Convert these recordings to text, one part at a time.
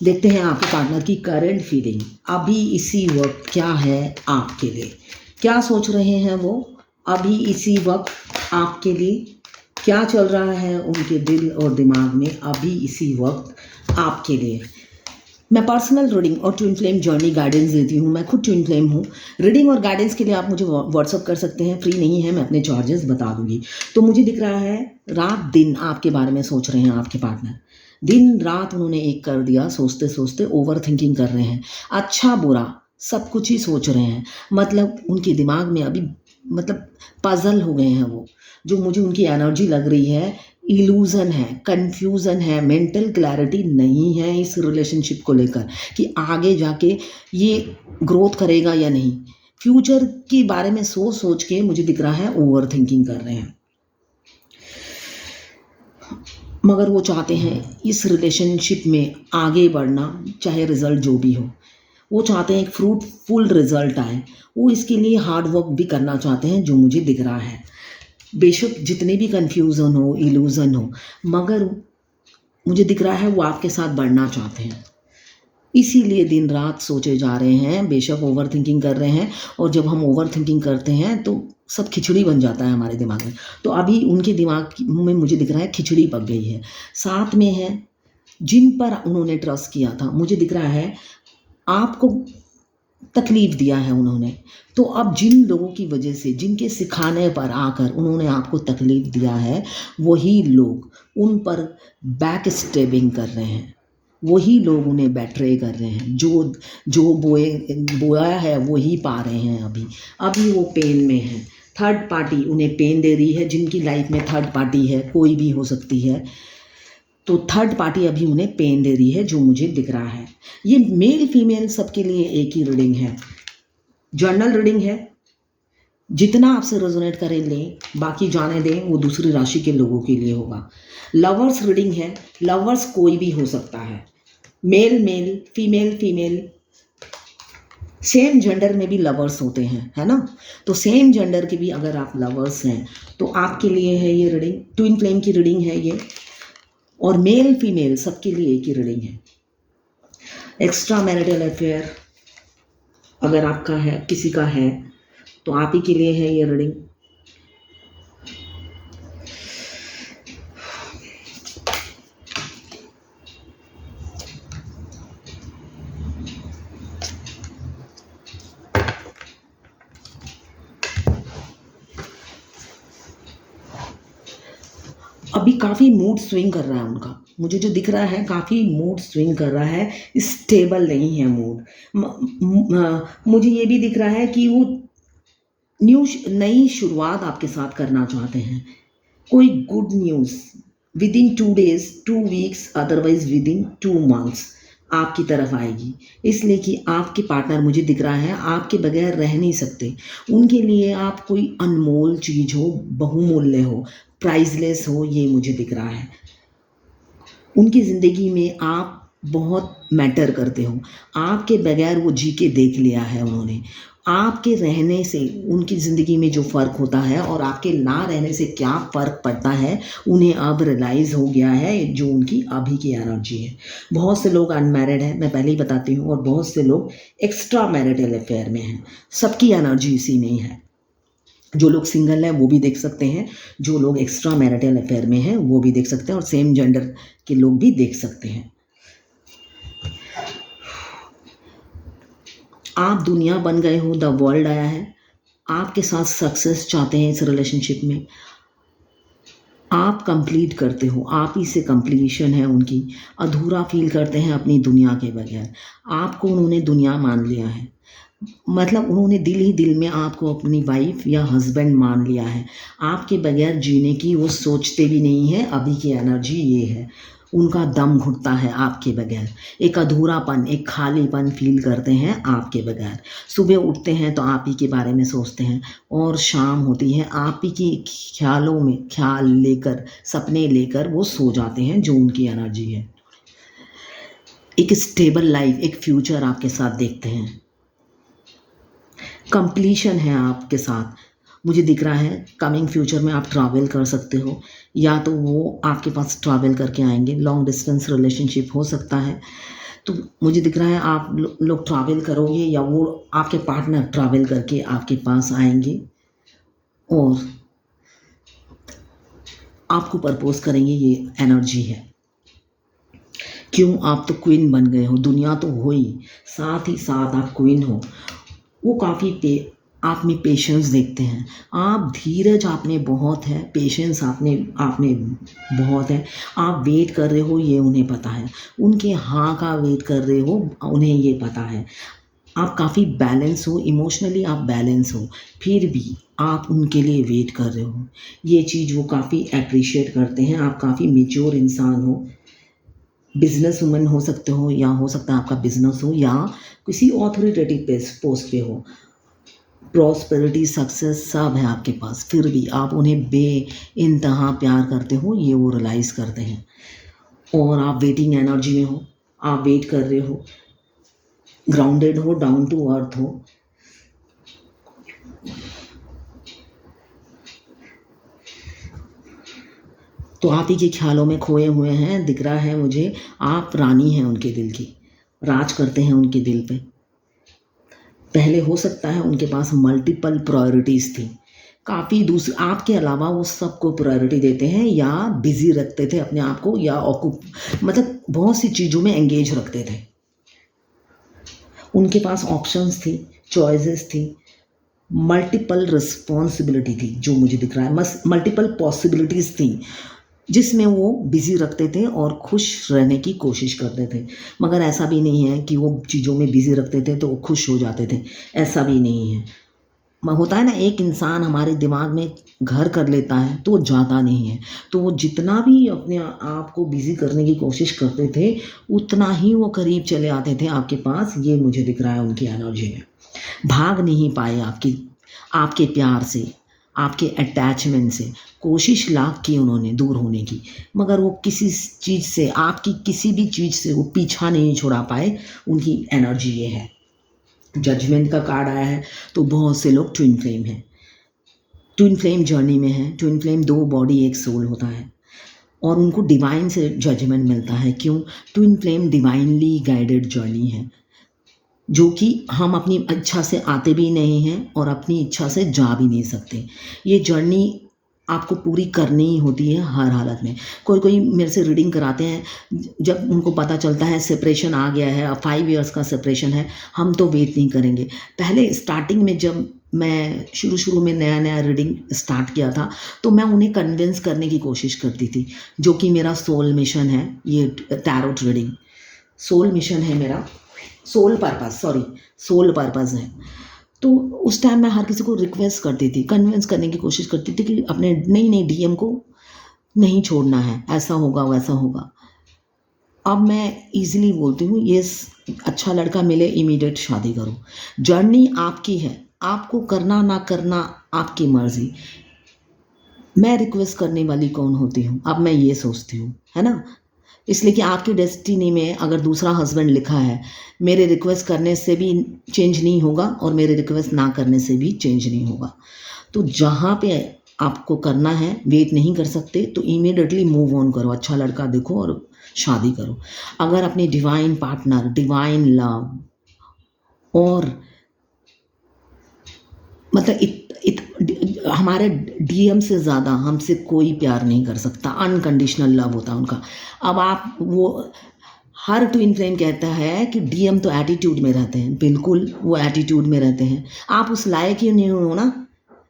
देखते हैं आपके पार्टनर की करंट फीलिंग अभी इसी वक्त क्या है आपके लिए। क्या सोच रहे हैं वो अभी इसी वक्त आपके लिए, क्या चल रहा है उनके दिल और दिमाग में अभी इसी वक्त आपके लिए। मैं पर्सनल रीडिंग और ट्विन फ्लेम जर्नी गाइडेंस देती हूँ। मैं खुद ट्विन फ्लेम हूँ। रीडिंग और गाइडेंस के लिए आप मुझे व्हाट्सअप कर सकते हैं, फ्री नहीं है, मैं अपने चार्जेस बता दूंगी। तो मुझे दिख रहा है रात दिन आपके बारे में सोच रहे हैं आपके पार्टनर। दिन रात उन्होंने एक कर दिया, सोचते सोचते ओवर थिंकिंग कर रहे हैं, अच्छा बुरा सब कुछ ही सोच रहे हैं। मतलब उनके दिमाग में अभी पजल हो गए हैं वो। जो मुझे उनकी एनर्जी लग रही है, इल्यूज़न है, कन्फ्यूज़न है, मेंटल क्लैरिटी नहीं है इस रिलेशनशिप को लेकर कि आगे जाके ये ग्रोथ करेगा या नहीं। फ्यूचर के बारे में सोच सोच के मुझे दिख रहा है ओवर थिंकिंग कर रहे हैं। मगर वो चाहते हैं इस रिलेशनशिप में आगे बढ़ना, चाहे रिज़ल्ट जो भी हो। वो चाहते हैं एक फ्रूटफुल रिज़ल्ट आए। वो इसके लिए हार्ड वर्क भी करना चाहते हैं, जो मुझे दिख रहा है। बेशक जितने भी कन्फ्यूज़न हो, इल्यूज़न हो, मगर मुझे दिख रहा है वो आपके साथ बढ़ना चाहते हैं। इसीलिए दिन रात सोचे जा रहे हैं, बेशक ओवर थिंकिंग कर रहे हैं। और जब हम ओवर थिंकिंग करते हैं तो सब खिचड़ी बन जाता है हमारे दिमाग में। तो अभी उनके दिमाग में मुझे दिख रहा है खिचड़ी पक गई है। साथ में है जिन पर उन्होंने ट्रस्ट किया था, मुझे दिख रहा है आपको तकलीफ़ दिया है उन्होंने। तो अब जिन लोगों की वजह से, जिनके सिखाने पर आकर उन्होंने आपको तकलीफ़ दिया है, वही लोग उन पर बैक स्टेबिंग कर रहे हैं। वही लोग उन्हें बेट्रे कर रहे हैं। जो बोया है वही पा रहे हैं। अभी वो पेन में हैं। थर्ड पार्टी उन्हें पेन दे रही है। जिनकी लाइफ में थर्ड पार्टी है, कोई भी हो सकती है, तो थर्ड पार्टी अभी उन्हें पेन दे रही है, जो मुझे दिख रहा है। ये मेल फीमेल सबके लिए एक ही रीडिंग है, जर्नल रीडिंग है। जितना आपसे रेजोनेट करे लें, बाकी जाने दें, वो दूसरी राशि के लोगों के लिए होगा। लवर्स रीडिंग है। लवर्स कोई भी हो सकता है, male male, female female. Same gender में भी लवर्स होते हैं, है ना। तो सेम जेंडर के भी अगर आप लवर्स हैं तो आपके लिए है ये रीडिंग। ट्विन फ्लेम की रीडिंग है ये, और मेल फीमेल सबके लिए एक ही रीडिंग है। एक्स्ट्रा मैरिटल अफेयर अगर आपका है, किसी का है, तो आप ही के लिए है ये रीडिंग। अभी काफ़ी मूड स्विंग कर रहा है उनका। मुझे जो दिख रहा है काफ़ी मूड स्विंग कर रहा है, स्टेबल नहीं है मूड। मुझे ये भी दिख रहा है कि वो नई शुरुआत आपके साथ करना चाहते हैं। कोई good news with in 2 days, 2 weeks, otherwise with in 2 months आपकी तरफ आएगी। इसलिए कि आपके पार्टनर, मुझे दिख रहा है, आपके बगैर रह नहीं सकते। उनके लिए आप कोई अनमोल चीज़ हो, बहुमूल्य हो, प्राइसलेस हो, ये मुझे दिख रहा है। उनकी ज़िंदगी में आप बहुत मैटर करते हो। आपके बगैर वो जी के देख लिया है उन्होंने। आपके रहने से उनकी ज़िंदगी में जो फ़र्क होता है और आपके ना रहने से क्या फ़र्क पड़ता है, उन्हें अब रियलाइज़ हो गया है, जो उनकी अभी की एनर्जी है। बहुत से लोग अनमैरिड हैं, मैं पहले ही बताती हूँ, और बहुत से लोग एक्स्ट्रा मैरिटल अफेयर में हैं। सबकी एनर्जी इसी में ही है। जो लोग सिंगल हैं वो भी देख सकते हैं, जो लोग एक्स्ट्रा मैरिटल अफेयर में हैं वो भी देख सकते हैं, और सेम जेंडर के लोग भी देख सकते हैं। आप दुनिया बन गए हो, द वर्ल्ड आया है। आपके साथ सक्सेस चाहते हैं इस रिलेशनशिप में। आप कंप्लीट करते हो, आप ही से कंप्लीशन है उनकी। अधूरा फील करते हैं अपनी दुनिया के बगैर। आपको उन्होंने दुनिया मान लिया है। मतलब उन्होंने दिल ही दिल में आपको अपनी वाइफ या हस्बैंड मान लिया है। आपके बगैर जीने की वो सोचते भी नहीं है। अभी की एनर्जी ये है, उनका दम घुटता है आपके बगैर। एक अधूरापन, एक खालीपन फील करते हैं आपके बगैर। सुबह उठते हैं तो आप ही के बारे में सोचते हैं, और शाम होती है आप ही की ख्यालों में ख्याल लेकर, सपने लेकर वो सो जाते हैं, जो उनकी एनर्जी है। एक स्टेबल लाइफ, एक फ्यूचर आपके साथ देखते हैं। कंप्लीशन है आपके साथ। मुझे दिख रहा है कमिंग फ्यूचर में आप ट्रैवल कर सकते हो, या तो वो आपके पास ट्रैवल करके आएंगे। लॉन्ग डिस्टेंस रिलेशनशिप हो सकता है। तो मुझे दिख रहा है आप लोग ट्रैवल करोगे या वो आपके पार्टनर ट्रैवल करके आपके पास आएंगे और आपको प्रपोज करेंगे। ये एनर्जी है। क्यों? आप तो क्वीन बन गए हो, दुनिया तो हो ही, साथ ही साथ आप क्वीन हो। वो काफ़ी आप में पेशेंस देखते हैं, आप धीरज आप में बहुत है, पेशेंस आप में बहुत है। आप वेट कर रहे हो ये उन्हें पता है, उनके हाँ का वेट कर रहे हो उन्हें ये पता है। आप काफ़ी बैलेंस हो, इमोशनली आप बैलेंस हो, फिर भी आप उनके लिए वेट कर रहे हो। ये चीज़ वो काफ़ी अप्रिशिएट करते हैं। आप काफ़ी मैच्योर इंसान हो, बिजनेस वुमन हो सकते हो या हो सकता है आपका बिजनेस हो या किसी ऑथोरिटेटिव पोस्ट पे हो। प्रॉस्पेरिटी सक्सेस सब है आपके पास, फिर भी आप उन्हें बेइंतहा प्यार करते हो, ये वो रियलाइज़ करते हैं। और आप वेटिंग एनर्जी में हो, आप वेट कर रहे हो, ग्राउंडेड हो, डाउन टू अर्थ हो। तो आप ही के ख्यालों में खोए हुए हैं, दिख रहा है मुझे। आप रानी हैं उनके दिल की, राज करते हैं उनके दिल पे। पहले हो सकता है उनके पास मल्टीपल प्रायोरिटीज़ थी, काफ़ी दूसरे आपके अलावा वो सबको प्रायोरिटी देते हैं या बिजी रखते थे अपने आप को, या मतलब बहुत सी चीज़ों में एंगेज रखते थे। उनके पास ऑप्शंस थी, चॉइसेस थी, मल्टीपल रिस्पॉन्सिबिलिटी थी, जो मुझे दिख रहा है मल्टीपल पॉसिबिलिटीज़ थी, जिसमें वो बिज़ी रखते थे और खुश रहने की कोशिश करते थे। मगर ऐसा भी नहीं है कि वो चीज़ों में बिज़ी रखते थे तो वो खुश हो जाते थे, ऐसा भी नहीं है। होता है ना, एक इंसान हमारे दिमाग में घर कर लेता है तो वो जाता नहीं है। तो वो जितना भी अपने आप को बिज़ी करने की कोशिश करते थे, उतना ही वो करीब चले आते थे आपके पास। ये मुझे दिख रहा है उनकी एनर्जी में। भाग नहीं पाए आपके प्यार से, आपके अटैचमेंट से। कोशिश लाख की उन्होंने दूर होने की, मगर वो किसी चीज़ से, आपकी किसी भी चीज़ से वो पीछा नहीं छुड़ा पाए। उनकी एनर्जी ये है। जजमेंट का कार्ड आया है, तो बहुत से लोग ट्विन फ्लेम हैं, ट्विन फ्लेम जर्नी में है। ट्विन फ्लेम 2 बॉडी 1 सोल होता है और उनको डिवाइन से जजमेंट मिलता है। क्यों? Twin flame divinely guided journey है, जो कि हम अपनी इच्छा से आते भी नहीं हैं और अपनी इच्छा से जा भी नहीं सकते। ये जर्नी आपको पूरी करनी ही होती है हर हालत में। कोई मेरे से रीडिंग कराते हैं, जब उनको पता चलता है सेपरेशन आ गया है, अब 5 इयर्स का सेपरेशन है, हम तो वेट नहीं करेंगे। पहले स्टार्टिंग में जब मैं शुरू में नया रीडिंग स्टार्ट किया था, तो मैं उन्हें कन्विंस करने की कोशिश करती थी, जो कि मेरा सोल मिशन है। ये टैरोट रीडिंग सोल मिशन है मेरा, सोल पर्पस है। तो उस टाइम मैं हर किसी को रिक्वेस्ट करती थी, कन्विंस करने की कोशिश करती थी कि अपने नई डीएम को नहीं छोड़ना है, ऐसा होगा वैसा होगा। अब मैं इजीली बोलती हूँ, ये अच्छा लड़का मिले इमीडिएट शादी करो। जर्नी आपकी है, आपको करना ना करना आपकी मर्जी। मैं रिक्वेस्ट करने वाली कौन होती हूँ? अब मैं ये सोचती हूँ, है ना। इसलिए कि आपकी डेस्टिनी में अगर दूसरा हस्बैंड लिखा है, मेरे रिक्वेस्ट करने से भी चेंज नहीं होगा और मेरे रिक्वेस्ट ना करने से भी चेंज नहीं होगा। तो जहाँ पे आपको करना है, वेट नहीं कर सकते, तो इमीडिएटली मूव ऑन करो, अच्छा लड़का देखो और शादी करो। अगर अपने डिवाइन पार्टनर, डिवाइन लव और मतलब हमारे डीएम से ज़्यादा हमसे कोई प्यार नहीं कर सकता, अनकंडीशनल लव होता है उनका। अब आप वो हर ट्विन फ्लेम कहता है कि डीएम तो एटीट्यूड में रहते हैं, बिल्कुल वो एटीट्यूड में रहते हैं। आप उस लायक ही नहीं हो ना,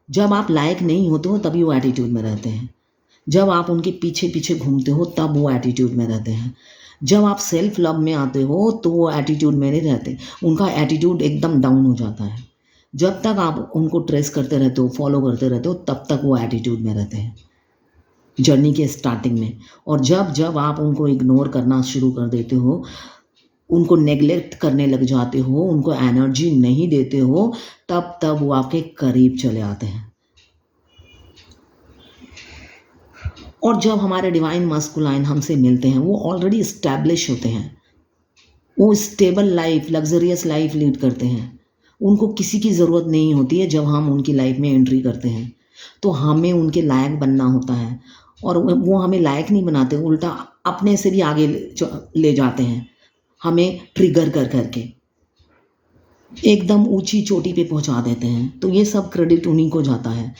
जब आप लायक नहीं होते हो तभी वो एटीट्यूड में रहते हैं। जब आप उनके पीछे पीछे घूमते हो तब वो एटीट्यूड में रहते हैं। जब आप सेल्फ लव में आते हो तो वो एटीट्यूड में नहीं रहते, उनका एटीट्यूड एकदम डाउन हो जाता है। जब तक आप उनको ट्रेस करते रहते हो, फॉलो करते रहते हो, तब तक वो एटीट्यूड में रहते हैं जर्नी के स्टार्टिंग में। और जब आप उनको इग्नोर करना शुरू कर देते हो, उनको नेग्लेक्ट करने लग जाते हो, उनको एनर्जी नहीं देते हो, तब वो आपके करीब चले आते हैं। और जब हमारे डिवाइन मस्कुलाइन हमसे मिलते हैं, वो ऑलरेडी इस्टेब्लिश होते हैं, वो stable life, luxurious life lead करते हैं। उनको किसी की ज़रूरत नहीं होती है। जब हम उनकी लाइफ में एंट्री करते हैं तो हमें उनके लायक बनना होता है, और वो हमें लायक नहीं बनाते, उल्टा अपने से भी आगे ले जाते हैं। हमें ट्रिगर कर करके एकदम ऊंची चोटी पे पहुंचा देते हैं। तो ये सब क्रेडिट उन्हीं को जाता है।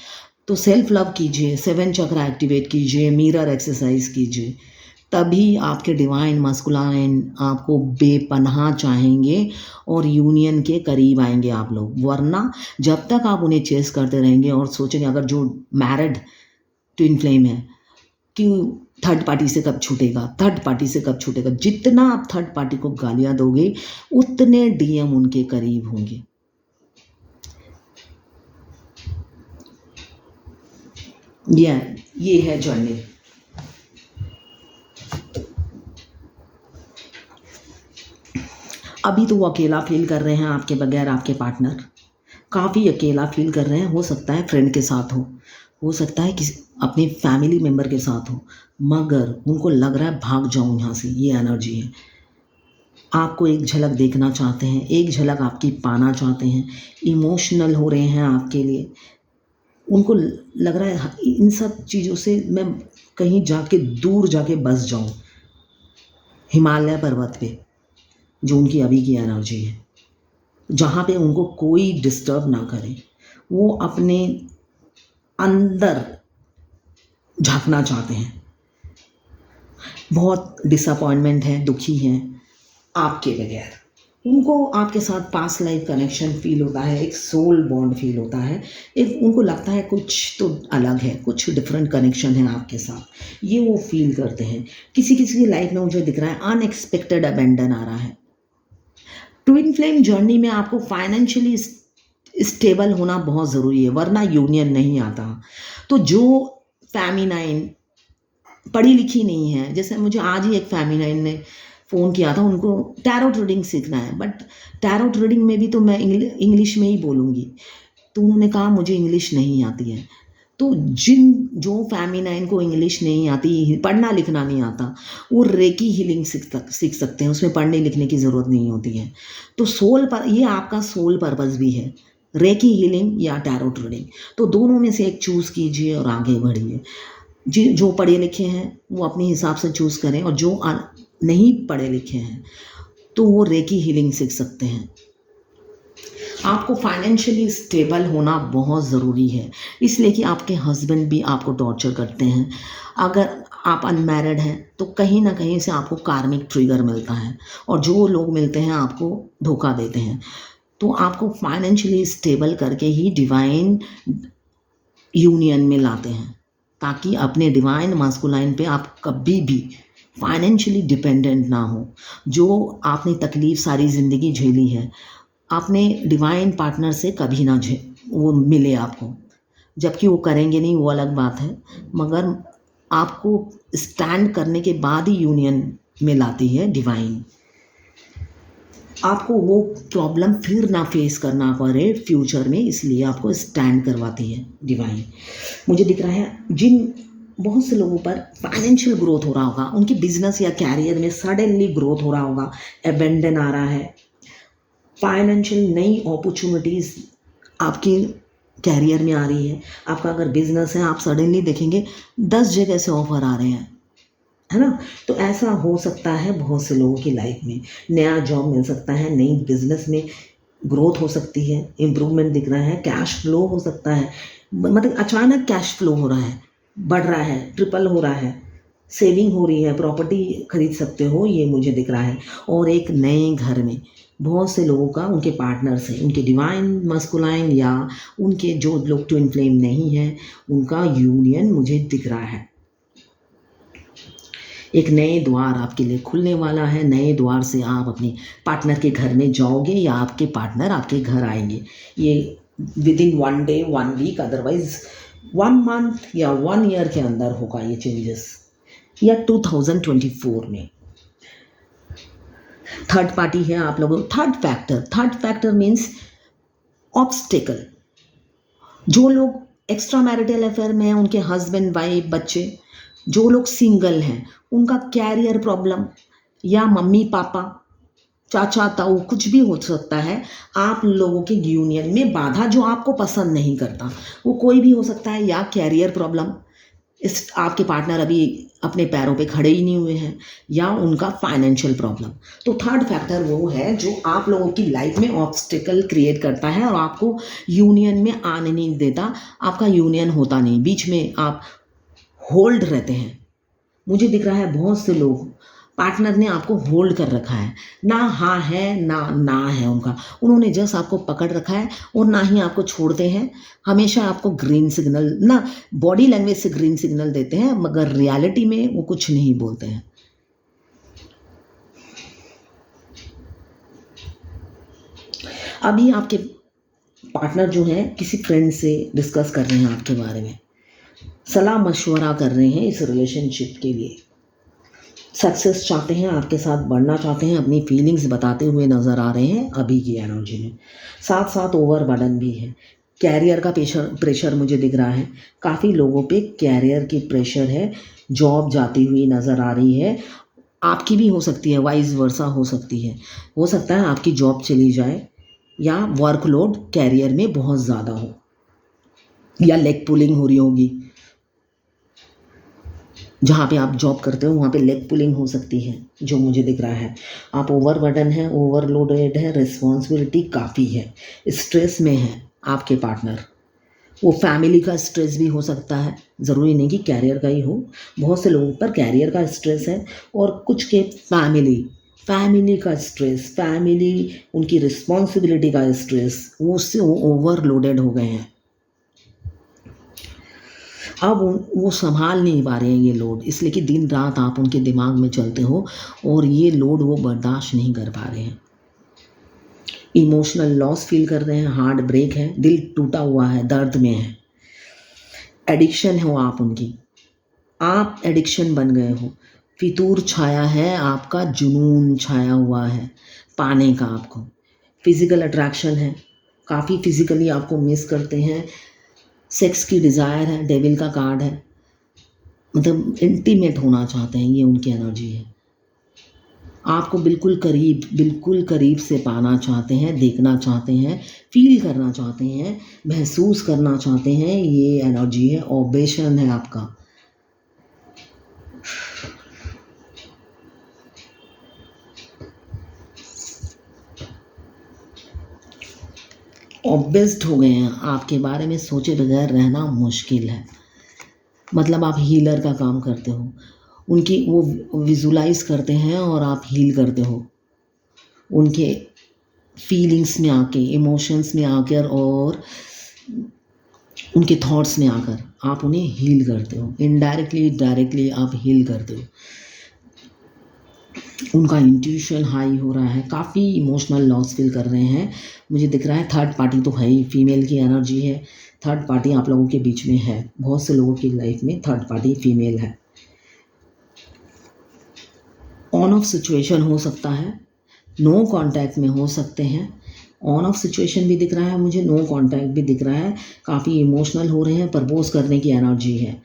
तो सेल्फ लव कीजिए, 7 चक्र एक्टिवेट कीजिए, मिरर एक्सरसाइज कीजिए, तभी आपके डिवाइन मस्कुलाइन आपको बेपनाह चाहेंगे और यूनियन के करीब आएंगे आप लोग। वरना जब तक आप उन्हें चेस करते रहेंगे और सोचेंगे, अगर जो मैरिड ट्विन फ्लेम है कि थर्ड पार्टी से कब छूटेगा, थर्ड पार्टी से कब छूटेगा, जितना आप थर्ड पार्टी को गालियां दोगे उतने डीएम उनके करीब होंगे। ये है जर्नी। अभी तो वो अकेला फील कर रहे हैं आपके बगैर, आपके पार्टनर काफ़ी अकेला फील कर रहे हैं। हो सकता है फ्रेंड के साथ हो सकता है किसी अपने फैमिली मेम्बर के साथ हो, मगर उनको लग रहा है भाग जाऊं यहाँ से। ये एनर्जी है। आपको एक झलक देखना चाहते हैं, एक झलक आपकी पाना चाहते हैं, इमोशनल हो रहे हैं आपके लिए। उनको लग रहा है इन सब चीज़ों से मैं कहीं जाके दूर जाके बस जाऊं, हिमालय पर्वत पे, जो उनकी अभी की एनर्जी है, जहाँ पे उनको कोई डिस्टर्ब ना करे। वो अपने अंदर झांकना चाहते हैं। बहुत डिसअपॉइंटमेंट है, दुखी हैं आपके बगैर। उनको आपके साथ पास्ट लाइफ कनेक्शन फील होता है, एक सोल बॉन्ड फील होता है, एक उनको लगता है कुछ तो अलग है, कुछ डिफरेंट कनेक्शन है आपके साथ, ये वो फील करते हैं। किसी किसी की लाइफ में मुझे दिख रहा है अनएक्सपेक्टेड अबेंडन आ रहा है। ट्विन फ्लेम जर्नी में आपको फाइनेंशियली स्टेबल होना बहुत ज़रूरी है, वरना यूनियन नहीं आता। तो जो फेमिनाइन पढ़ी लिखी नहीं है, जैसे मुझे आज ही एक फेमिनाइन ने फ़ोन किया था, उनको टैरोट रीडिंग सीखना है, बट टैरोट रीडिंग में भी तो मैं इंग्लिश में ही बोलूँगी। तो उन्होंने कहा मुझे इंग्लिश नहीं आती है। तो जो फेमिनाइन को इंग्लिश नहीं आती, पढ़ना लिखना नहीं आता, वो रेकी हीलिंग सीख सकते हैं। उसमें पढ़ने लिखने की ज़रूरत नहीं होती है। तो ये आपका सोल पर्पस भी है, रेकी हीलिंग या टैरोट रीडिंग। तो दोनों में से एक चूज़ कीजिए और आगे बढ़िए। जो पढ़े लिखे हैं वो अपने हिसाब से चूज़ करें, और जो नहीं पढ़े लिखे हैं तो वो रेकी हीलिंग सीख सकते हैं। आपको फाइनेंशियली स्टेबल होना बहुत ज़रूरी है, इसलिए कि आपके हस्बैंड भी आपको टॉर्चर करते हैं। अगर आप अनमैरिड हैं तो कहीं ना कहीं से आपको कार्मिक ट्रिगर मिलता है, और जो लोग मिलते हैं आपको धोखा देते हैं। तो आपको फाइनेंशियली स्टेबल करके ही डिवाइन यूनियन में लाते हैं, ताकि अपने डिवाइन मास्कुलाइन पे आप कभी भी फाइनेंशियली डिपेंडेंट ना हो। जो आपने तकलीफ़ सारी ज़िंदगी झेली है, आपने डिवाइन पार्टनर से कभी ना वो मिले आपको, जबकि वो करेंगे नहीं, वो अलग बात है, मगर आपको स्टैंड करने के बाद ही यूनियन में लाती है डिवाइन। आपको वो प्रॉब्लम फिर ना फेस करना पड़े फ्यूचर में, इसलिए आपको स्टैंड करवाती है डिवाइन। मुझे दिख रहा है बहुत से लोगों पर फाइनेंशियल ग्रोथ हो रहा होगा, उनकी बिजनेस या कैरियर में सडनली ग्रोथ हो रहा होगा, एबेंडन आ रहा है, फाइनेंशियल नई अपॉर्चुनिटीज़ आपकी कैरियर में आ रही है। आपका अगर बिजनेस है, आप सडनली देखेंगे 10 जगह से ऑफर आ रहे हैं, है ना। तो ऐसा हो सकता है बहुत से लोगों की लाइफ में। नया जॉब मिल सकता है, नई बिजनेस में ग्रोथ हो सकती है, इम्प्रूवमेंट दिख रहा है, कैश फ्लो हो सकता है, मतलब अचानक कैश फ्लो हो रहा है, बढ़ रहा है, ट्रिपल हो रहा है, सेविंग हो रही है, प्रॉपर्टी खरीद सकते हो, ये मुझे दिख रहा है। और एक नए घर में बहुत से लोगों का, उनके पार्टनर से, उनके डिवाइन मस्कुलाइन या उनके जो लोग ट्विन फ्लेम नहीं है, उनका यूनियन मुझे दिख रहा है। एक नए द्वार आपके लिए खुलने वाला है। नए द्वार से आप अपने पार्टनर के घर में जाओगे या आपके पार्टनर आपके घर आएंगे। ये within 1 day 1 week, otherwise 1 month या 1 ईयर के अंदर होगा ये चेंजेस, या 2024 में। थर्ड पार्टी है आप लोगों। Third factor means obstacle. जो लोग एक्स्ट्रा मैरिटल अफेयर में हैं, उनके हस्बैंड वाइफ बच्चे, जो लोग सिंगल हैं, उनका कैरियर प्रॉब्लम या मम्मी पापा चाचा ताऊ कुछ भी हो सकता है। आप लोगों के यूनियन में बाधा, जो आपको पसंद नहीं करता, वो कोई भी हो सकता है, या कैरियर प्रॉब्लम, इस आपके पार्टनर अभी अपने पैरों पे खड़े ही नहीं हुए हैं, या उनका फाइनेंशियल प्रॉब्लम। तो थर्ड फैक्टर वो है जो आप लोगों की लाइफ में ऑब्स्टिकल क्रिएट करता है और आपको यूनियन में आने नहीं देता, आपका यूनियन होता नहीं, बीच में आप होल्ड रहते हैं। मुझे दिख रहा है बहुत से लोग, पार्टनर ने आपको होल्ड कर रखा है, ना हाँ है ना ना है उनका, उन्होंने जस्ट आपको पकड़ रखा है और ना ही आपको छोड़ते हैं, हमेशा आपको ग्रीन सिग्नल, ना बॉडी लैंग्वेज से ग्रीन सिग्नल देते हैं, मगर रियलिटी में वो कुछ नहीं बोलते हैं। अभी आपके पार्टनर जो है किसी फ्रेंड से डिस्कस कर रहे हैं आपके बारे में, सलाह मशवरा कर रहे हैं इस रिलेशनशिप के लिए, सक्सेस चाहते हैं, आपके साथ बढ़ना चाहते हैं, अपनी फीलिंग्स बताते हुए नज़र आ रहे हैं अभी की एनर्जी में। साथ साथ ओवरबर्डन भी है, कैरियर का प्रेशर मुझे दिख रहा है, काफ़ी लोगों पे कैरियर की प्रेशर है, जॉब जाती हुई नज़र आ रही है, आपकी भी हो सकती है, वाइस वर्सा हो सकती है, हो सकता है आपकी जॉब चली जाए या वर्कलोड कैरियर में बहुत ज़्यादा हो, या लेग पुलिंग हो रही होगी, जहाँ पे आप जॉब करते हो वहाँ पे लेग पुलिंग हो सकती है, जो मुझे दिख रहा है। आप ओवरबर्डन है, ओवरलोडेड है, रिस्पॉन्सिबिलिटी काफ़ी है, स्ट्रेस में है आपके पार्टनर। वो फैमिली का स्ट्रेस भी हो सकता है, ज़रूरी नहीं कि कैरियर का ही हो, बहुत से लोगों पर कैरियर का स्ट्रेस है और कुछ के फैमिली का स्ट्रेस, फैमिली उनकी रिस्पॉन्सिबिलिटी का स्ट्रेस, वो उससे वो ओवरलोडेड हो गए हैं। अब वो संभाल नहीं पा रहे हैं ये लोड, इसलिए कि दिन रात आप उनके दिमाग में चलते हो और ये लोड वो बर्दाश्त नहीं कर पा रहे हैं। इमोशनल लॉस फील कर रहे हैं, हार्ट ब्रेक है, दिल टूटा हुआ है, दर्द में है, एडिक्शन हो आप उनकी, आप एडिक्शन बन गए हो, फितूर छाया है, आपका जुनून छाया हुआ है पाने का आपको, फिजिकल अट्रैक्शन है, काफ़ी फिजिकली आपको मिस करते हैं, सेक्स की डिज़ायर है, डेविल का कार्ड है, मतलब इंटीमेट होना चाहते हैं, ये उनकी एनर्जी है, आपको बिल्कुल करीब से पाना चाहते हैं, देखना चाहते हैं, फील करना चाहते हैं, महसूस करना चाहते हैं, ये एनर्जी है, ऑब्सेशन है आपका। ऑब्सेस्ड हो गए हैं, आपके बारे में सोचे बगैर रहना मुश्किल है, मतलब आप हीलर का काम करते हो, उनकी वो विजुलाइज करते हैं और आप हील करते हो, उनके फीलिंग्स में आके, इमोशंस में आकर और उनके थॉट्स में आकर आप उन्हें हील करते हो, इनडायरेक्टली डायरेक्टली आप हील करते हो। उनका इंट्यूशन हाई हो रहा है, काफ़ी इमोशनल लॉस फील कर रहे हैं, मुझे दिख रहा है थर्ड पार्टी तो है ही, फीमेल की एनर्जी है, थर्ड पार्टी आप लोगों के बीच में है, बहुत से लोगों की लाइफ में थर्ड पार्टी फीमेल है। ऑन ऑफ सिचुएशन हो सकता है, नो कांटेक्ट में हो सकते हैं, ऑन ऑफ सिचुएशन भी दिख रहा है मुझे, नो कांटेक्ट भी दिख रहा है, काफ़ी इमोशनल हो रहे हैं, प्रपोज करने की एनर्जी है,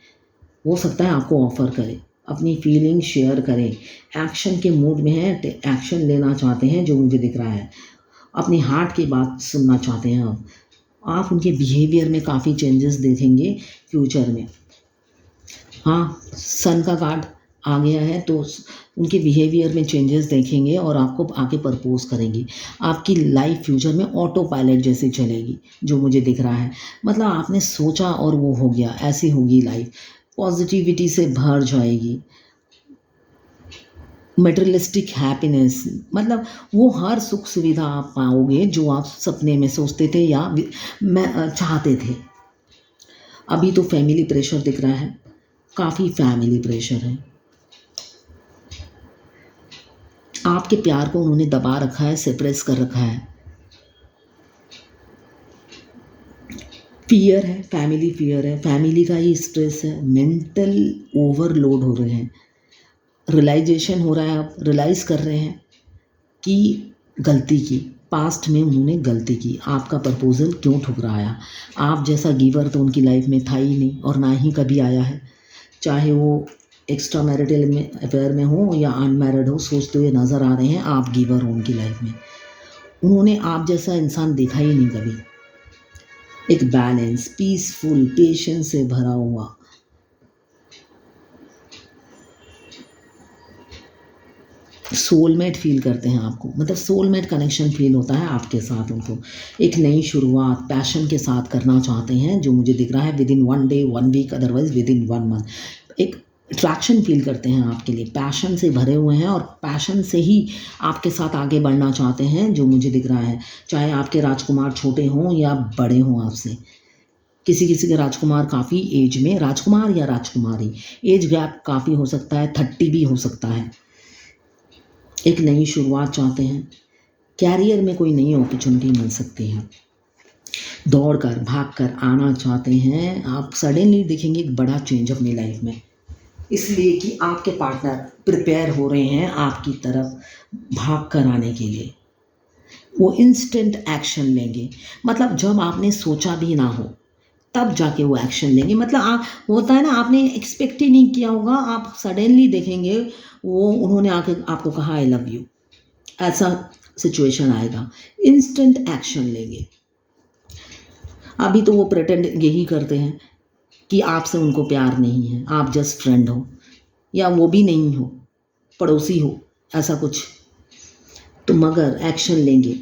हो सकता है आपको ऑफ़र करे, अपनी फीलिंग शेयर करें, एक्शन के मूड में है, एक्शन लेना चाहते हैं, जो मुझे दिख रहा है, अपनी हार्ट की बात सुनना चाहते हैं। अब आप उनके बिहेवियर में काफ़ी चेंजेस देखेंगे फ्यूचर में। हाँ, सन का कार्ड आ गया है, तो उनके बिहेवियर में चेंजेस देखेंगे और आपको आके प्रपोज करेंगी, आपकी लाइफ फ्यूचर में ऑटो पायलट जैसे चलेगी, जो मुझे दिख रहा है, मतलब आपने सोचा और वो हो गया, ऐसी होगी लाइफ, पॉजिटिविटी से भर जाएगी, मटेरियलिस्टिक हैप्पीनेस, मतलब वो हर सुख सुविधा आप पाओगे जो आप सपने में सोचते थे या चाहते थे। अभी तो फैमिली प्रेशर दिख रहा है, काफ़ी फैमिली प्रेशर है, आपके प्यार को उन्होंने दबा रखा है, सप्रेस कर रखा है, फियर है, फैमिली फियर है, फैमिली का ही स्ट्रेस है, मेंटल ओवरलोड हो रहे हैं, रियलाइजेशन हो रहा है, आप रियलाइज़ कर रहे हैं कि गलती की, पास्ट में उन्होंने गलती की, आपका प्रपोज़ल क्यों ठुकराया, आप जैसा गिवर तो उनकी लाइफ में था ही नहीं और ना ही कभी आया है, चाहे वो एक्स्ट्रा मैरिटल में अफेयर में हो या अनमैरिड हो, सोचते हुए नज़र आ रहे हैं, आप गिवर हो उनकी लाइफ में, उन्होंने आप जैसा इंसान देखा ही नहीं कभी, एक बैलेंस, पीसफुल, पेशेंस से भरा हुआ, सोलमेट फील करते हैं आपको, मतलब सोलमेट कनेक्शन फील होता है आपके साथ उनको। एक नई शुरुआत पैशन के साथ करना चाहते हैं, जो मुझे दिख रहा है within 1 day 1 week, otherwise within 1 month. एक अट्रैक्शन फील करते हैं आपके लिए, पैशन से भरे हुए हैं और पैशन से ही आपके साथ आगे बढ़ना चाहते हैं, जो मुझे दिख रहा है। चाहे आपके राजकुमार छोटे हों या बड़े हों आपसे, किसी किसी के राजकुमार काफ़ी एज में, राजकुमार या राजकुमारी, एज गैप काफ़ी हो सकता है, 30 भी हो सकता है। एक नई शुरुआत चाहते हैं, कैरियर में कोई नई अपॉर्चुनिटी मिल सकती है, दौड़ कर भाग कर आना चाहते हैं आप। सडनली देखेंगे एक बड़ा चेंज अपनी लाइफ में, इसलिए कि आपके पार्टनर प्रिपेयर हो रहे हैं आपकी तरफ भाग कर आने के लिए। वो इंस्टेंट एक्शन लेंगे, मतलब जब आपने सोचा भी ना हो तब जाके वो एक्शन लेंगे। मतलब आप, होता है ना, आपने एक्सपेक्ट ही नहीं किया होगा, आप सडनली देखेंगे वो उन्होंने आके आपको कहा आई लव यू, ऐसा सिचुएशन आएगा, इंस्टेंट एक्शन लेंगे। अभी तो वो प्रिटेंड यही करते हैं कि आपसे उनको प्यार नहीं है, आप जस्ट फ्रेंड हो, या वो भी नहीं हो, पड़ोसी हो, ऐसा कुछ। तो मगर एक्शन लेंगे।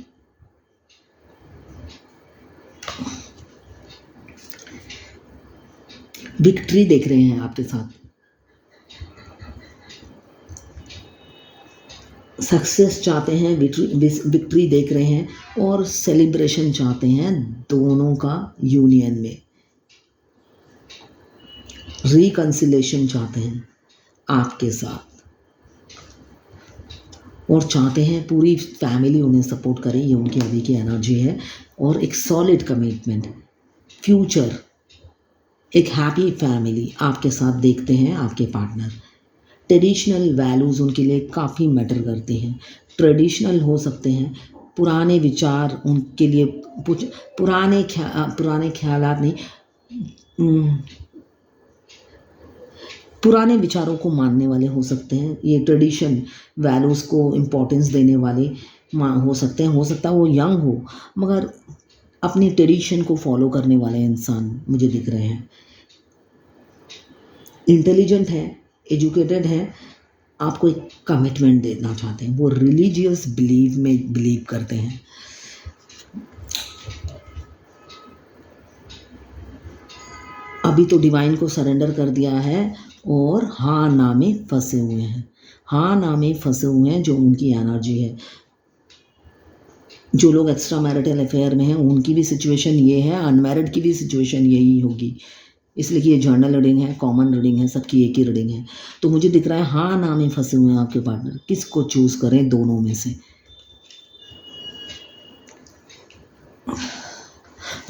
विक्ट्री देख रहे हैं आपके साथ, सक्सेस चाहते हैं, विक्ट्री देख रहे हैं, और सेलिब्रेशन चाहते हैं दोनों का यूनियन में। रिकंसिलेशन चाहते हैं आपके साथ, और चाहते हैं पूरी फैमिली उन्हें सपोर्ट करे, ये उनकी अभी की एनर्जी है। और एक सॉलिड कमिटमेंट, फ्यूचर, एक हैप्पी फैमिली आपके साथ देखते हैं आपके पार्टनर। ट्रेडिशनल वैल्यूज़ उनके लिए काफ़ी मैटर करते हैं, ट्रेडिशनल हो सकते हैं, पुराने विचार उनके लिए, पुराने ख्यालात नहीं, पुराने विचारों को मानने वाले हो सकते हैं। ये ट्रेडिशन वैल्यूज़ को इम्पोर्टेंस देने वाले हो सकते हैं। हो सकता है वो यंग हो मगर अपनी ट्रेडिशन को फॉलो करने वाले इंसान मुझे दिख रहे हैं। इंटेलिजेंट है, एजुकेटेड है, आपको एक कमिटमेंट देना चाहते हैं। वो रिलीजियस बिलीव में बिलीव करते हैं। अभी तो डिवाइन को सरेंडर कर दिया है और हाँ ना में फंसे हुए हैं, हाँ ना में फंसे हुए हैं, जो उनकी एनर्जी है। जो लोग एक्स्ट्रा मैरिटल अफेयर में हैं उनकी भी सिचुएशन ये है, अनमैरिड की भी सिचुएशन यही होगी। इसलिए कि ये जर्नल रीडिंग है, कॉमन रीडिंग है, सबकी एक ही रीडिंग है। तो मुझे दिख रहा है हाँ ना में फंसे हुए हैं आपके पार्टनर। किसको चूज़ करें दोनों में से?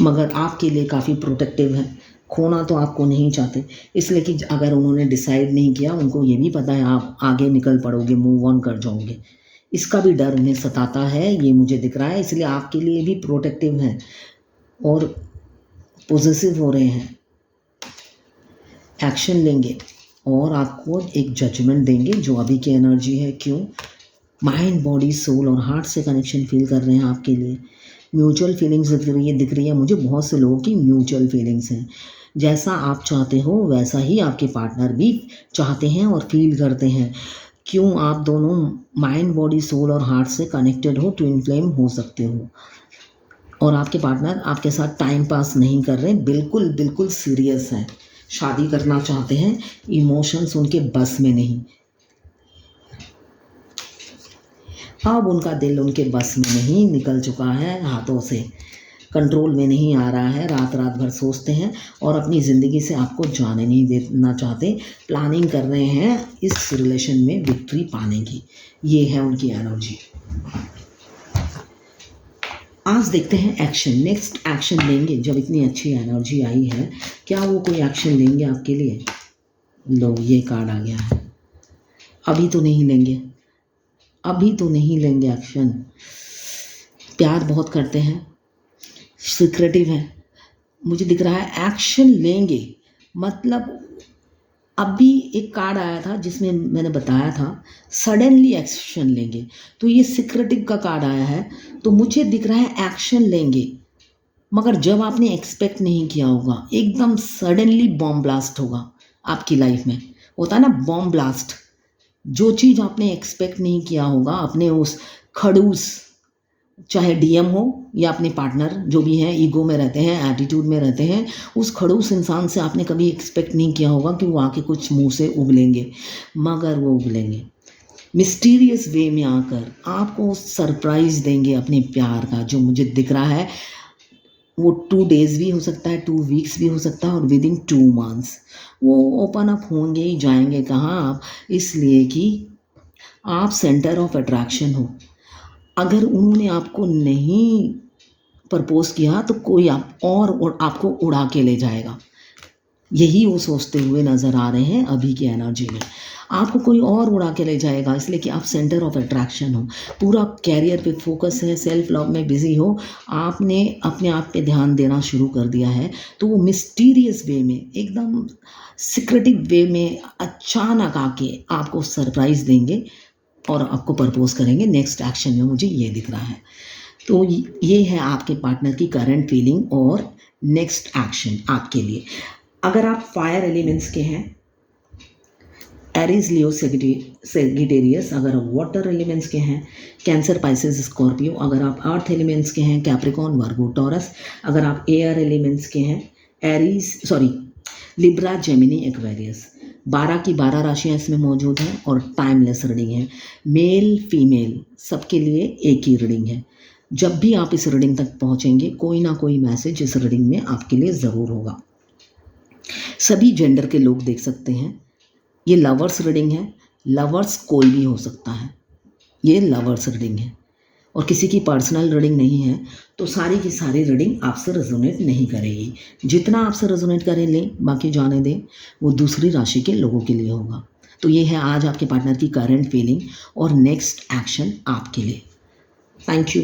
मगर आपके लिए काफ़ी प्रोटेक्टिव है, खोना तो आपको नहीं चाहते। इसलिए कि अगर उन्होंने डिसाइड नहीं किया, उनको ये भी पता है आप आगे निकल पड़ोगे, मूव ऑन कर जाओगे, इसका भी डर उन्हें सताता है, ये मुझे दिख रहा है। इसलिए आपके लिए भी प्रोटेक्टिव हैं और पॉजिटिव हो रहे हैं, एक्शन लेंगे और आपको एक जजमेंट देंगे, जो अभी की एनर्जी है। क्यों? माइंड, बॉडी, सोल और हार्ट से कनेक्शन फील कर रहे हैं आपके लिए। म्यूचुअल फीलिंग्स दिख रही है मुझे, बहुत से लोगों की म्यूचुअल फीलिंग्स हैं। जैसा आप चाहते हो वैसा ही आपके पार्टनर भी चाहते हैं और फील करते हैं। क्यों? आप दोनों माइंड, बॉडी, सोल और हार्ट से कनेक्टेड हो, ट्विन फ्लेम हो सकते हो। और आपके पार्टनर आपके साथ टाइम पास नहीं कर रहे, बिल्कुल बिल्कुल सीरियस हैं, शादी करना चाहते हैं, इमोशंस उनके बस में नहीं। अब उनका दिल उनके बस में नहीं, निकल चुका है हाथों से, कंट्रोल में नहीं आ रहा है। रात रात भर सोचते हैं और अपनी ज़िंदगी से आपको जाने नहीं देना चाहते। प्लानिंग कर रहे हैं इस रिलेशन में विक्ट्री पाने की। ये है उनकी एनर्जी। आज देखते हैं एक्शन, नेक्स्ट एक्शन लेंगे। जब इतनी अच्छी एनर्जी आई है, क्या वो कोई एक्शन लेंगे आपके लिए? लो, ये कार्ड आ गया है। अभी तो नहीं लेंगे, अभी तो नहीं लेंगे एक्शन। प्यार बहुत करते हैं, सीक्रेटिव है, मुझे दिख रहा है एक्शन लेंगे। मतलब अभी एक कार्ड आया था जिसमें मैंने बताया था सडनली एक्शन लेंगे, तो ये सीक्रेटिव का कार्ड आया है। तो मुझे दिख रहा है एक्शन लेंगे, मगर जब आपने एक्सपेक्ट नहीं किया होगा, एकदम सडनली बॉम्ब ब्लास्ट होगा आपकी लाइफ में। होता है ना बॉम्ब ब्लास्ट, जो चीज़ आपने एक्सपेक्ट नहीं किया होगा अपने उस खड़ूस, चाहे डीएम हो या अपने पार्टनर जो भी हैं, ईगो में रहते हैं, एटीट्यूड में रहते हैं, उस खड़ूस इंसान से आपने कभी एक्सपेक्ट नहीं किया होगा कि वो आके कुछ मुंह से उगलेंगे, मगर वो उगलेंगे। मिस्टीरियस वे में आकर आपको सरप्राइज देंगे अपने प्यार का, जो मुझे दिख रहा है वो 2 डेज़ भी हो सकता है, 2 वीक्स भी हो सकता है, और विद इन 2 मंथ्स वो ओपन अप होंगे ही। जाएंगे कहाँ आप? इसलिए कि आप सेंटर ऑफ अट्रैक्शन हो। अगर उन्होंने आपको नहीं प्रपोज किया तो कोई आपको उड़ा के ले जाएगा, यही वो सोचते हुए नज़र आ रहे हैं अभी की एनर्जी में। आपको कोई और उड़ा के ले जाएगा, इसलिए कि आप सेंटर ऑफ अट्रैक्शन हो, पूरा कैरियर पे फोकस है, सेल्फ लव में बिजी हो, आपने अपने आप पे ध्यान देना शुरू कर दिया है, तो वो मिस्टीरियस वे में, एकदम सिक्रेटिव वे में अचानक आके आपको सरप्राइज देंगे और आपको प्रपोज करेंगे नेक्स्ट एक्शन में, मुझे ये दिख रहा है। तो ये है आपके पार्टनर की करंट फीलिंग और नेक्स्ट एक्शन आपके लिए। अगर आप फायर एलिमेंट्स के हैं, एरीज, लियो, सेजिटेरियस। अगर आप वाटर एलिमेंट्स के हैं, कैंसर, पाइसेस, स्कॉर्पियो। अगर आप अर्थ एलिमेंट्स के हैं, कैप्रिकॉर्न, वर्गो, टॉरस। अगर आप एयर एलिमेंट्स के हैं, लिब्रा, जेमिनी, एक्वेरियस। 12 की 12 राशियाँ इसमें मौजूद हैं और टाइमलेस रीडिंग है। मेल फीमेल सबके लिए एक ही रीडिंग है। जब भी आप इस रीडिंग तक पहुँचेंगे, कोई ना कोई मैसेज इस रीडिंग में आपके लिए ज़रूर होगा। सभी जेंडर के लोग देख सकते हैं। ये लवर्स रीडिंग है, लवर्स कोई भी हो सकता है, ये लवर्स रीडिंग है और किसी की पर्सनल रीडिंग नहीं है, तो सारी की सारी रीडिंग आपसे रेजोनेट नहीं करेगी। जितना आपसे रेजोनेट करे लें, बाकी जाने दें, वो दूसरी राशि के लोगों के लिए होगा। तो ये है आज आपके पार्टनर की करंट फीलिंग और नेक्स्ट एक्शन आपके लिए। Thank you.